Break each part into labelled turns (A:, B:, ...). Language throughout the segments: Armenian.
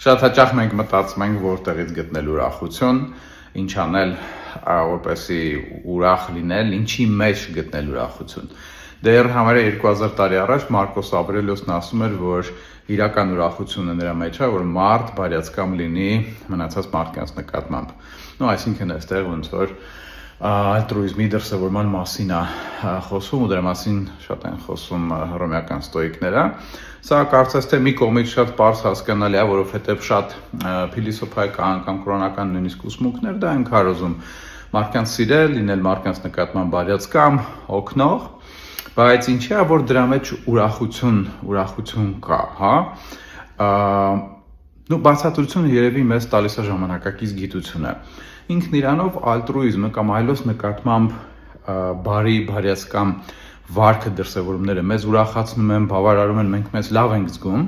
A: Շատ հաճախ մենք մտածում ենք որտեղից գտնել ուրախություն, ինչ անել, որպեսզի ուրախ լինել, ինչի մեջ գտնել ուրախություն։ Դեռ համարյա 2000 տարի առաջ Մարկոս Ավրելիոսն ասում էր, որ իրական ուրախությունը նրա մեջ է, որ մարդ բարյացկամ լինի մնացած մարդկանց նկատմամբ։ Այսինքն այստեղ ոնց որ ալտրուիզմի դրսևորման մասին է խոսում ու դրա մասին շատ են խոսում հռոմեական ստոիկները։ Սա կարծես թե մի կողմից շատ պարզ հասկանալի է, որովհետև շատ փիլիսոփայական կամ կրոնական նույնիսկ ուսմունքներ դա են քարոզում մարդկանց սիրել, լինել մարդկանց նկատմամբ բարյացկամ, օգնող, բայց ինչի է, որ դրա մեջ ուրախություն կա, հա։ Բացատրությունը երևի մեզ տալիս է ժամանակակից գիտությունը։ Ինքն իրանով ալտրուիզմը կամ այլոց նկատմամբ բարյացկամ վարքը դրսևորումները մեզ ուրախացնում են, բավարարում են, մենք մեզ լավ ենք զգում,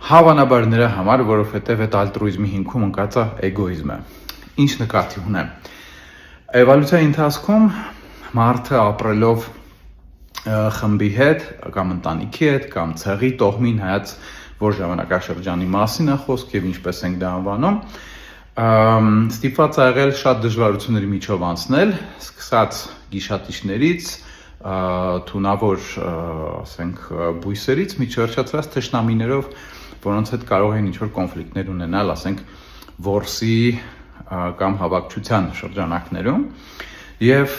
A: հավանաբար նրա համար, որովհետև այդ ալտրուիզմի հիմքում ընկած է էգոիզմը։ Ինչ նկատի ունեմ։ Էվոլյուցիայի ընթացքում մարդը ապրելով խմբի հետ կամ ընտանիքի հետ կամ ցեղի տոհմին հայաց որ ժամանակաշրջանի մասին է խոսք եւ ինչպես ենք դա անվանում, ստիպված ա եղել շատ դժվարությունների միջով անցնել, սկսած գիշատիչներից, թունավոր, ասենք, բույսերից, միջվերջացրած թշնամիներով, որոնց հետ կարող են ինչ-որ կոնֆլիկտներ ունենալ, ասենք, որսի կամ հավաքչության շրջանակներում, եւ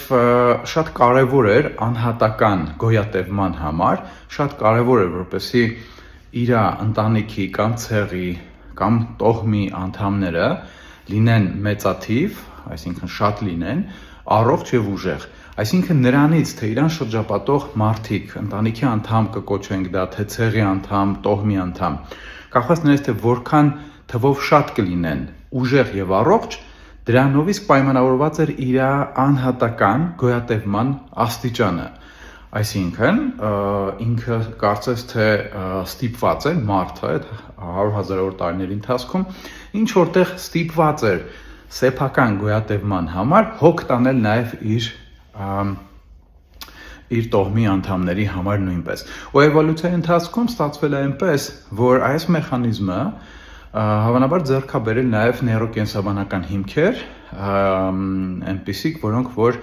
A: շատ կարեւոր էր անհատական գոյատևման համար, շատ կարեւոր էր, որպեսզի իր ընտանիքի կամ ցեղի կամ տոհմի անդամները լինեն մեծաթիվ, այսինքն շատ լինեն, առողջ եւ ուժեղ։ Այսինքն նրանից, թե իրան շրջապատող մարդիկ, ընտանիքի անդամ կկոչենք դա, թե ցեղի անդամ, տոհմի անդամ, կախված նրանից, թե որքան թվով շատ կլինեն, ուժեղ եւ առողջ, դրանով իսկ պայմանավորված էր իր անհատական գոյատևման աստիճանը։ Այսինքն, ինքը կարծես թե ստիպված էր մարդը այդ 100,000-ավոր տարիների ընթացքում ինչ որտեղ ստիպված էր սեփական գոյատևման համար հոգ տանել նաև իր տոհմի անդամների համար նույնպես։ Ու էվոլյուցիայի ընթացքում ստացվել է այնպես, որ այս մեխանիզմը հավանաբար ձեռք է բերել նաև նեյրոկենսաբանական հիմքեր, այնպիսիք, որոնք որ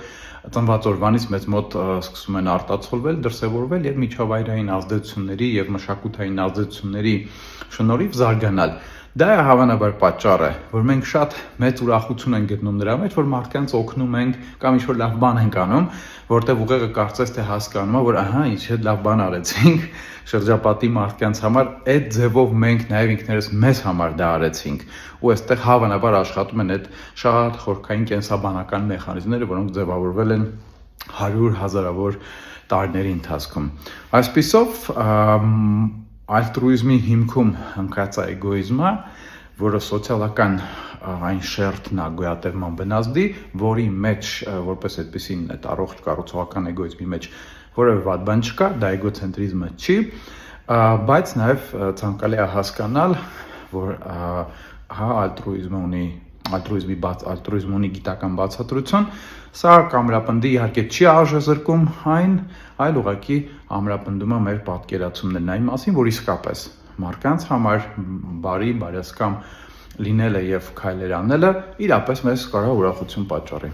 A: ծնված օրվանից մեզ մոտ սկսում են արտացոլվել, դրսևորվել եւ միջավայրային ազդեցությունների եւ մշակութային ազդեցությունների շնորհիվ զարգանալ։ Դա է հավանաբար պատճառը, որ մենք շատ մեծ ուրախություն ենք գտնում նրա մեջ, որ մարդկանց օգնում ենք կամ ինչ-որ լավ բան ենք անում, որտեղ ուղեղը կարծես թե հասկանում է, որ ահա ինչ հետ լավ բան արեցինք շրջապատի մարդկանց համար, այդ ձևով մենք նաև ինքներս մեզ համար դա արեցինք։ Ու այստեղ հավանաբար աշխատում են այդ շատ խորքային կենսաբանական մեխանիզմները, որոնք ձևավորվել են 100,000-ավոր տարիների ընթացքում։ Այսպիսով ալտրուիզմի հիմքում ընկած է էգոիզմը, որը սոցիալական այն շերտն է գոյատևման բնազդի, որի մեջ որպես այդպեսին այդ առողջ կառուցողական էգոիզմի մեջ որևէ վատ բան չկա, դա էգոցենտրիզմը չի, բայց նաև ցանկալի է հասկանալ, որ ալտրուիզմը ունի գիտական բացատրություն, սա կամրապնդի իհարկե չի արժեզրկում այն, այլ ուղղակի ամրապնդում է մեր պատկերացումներն այն մասին, որ իսկապես մարդկանց համար բարյացկամ լինելը եւ քայլեր անելը իրապես մեզ կարող ուրախություն պատճառի։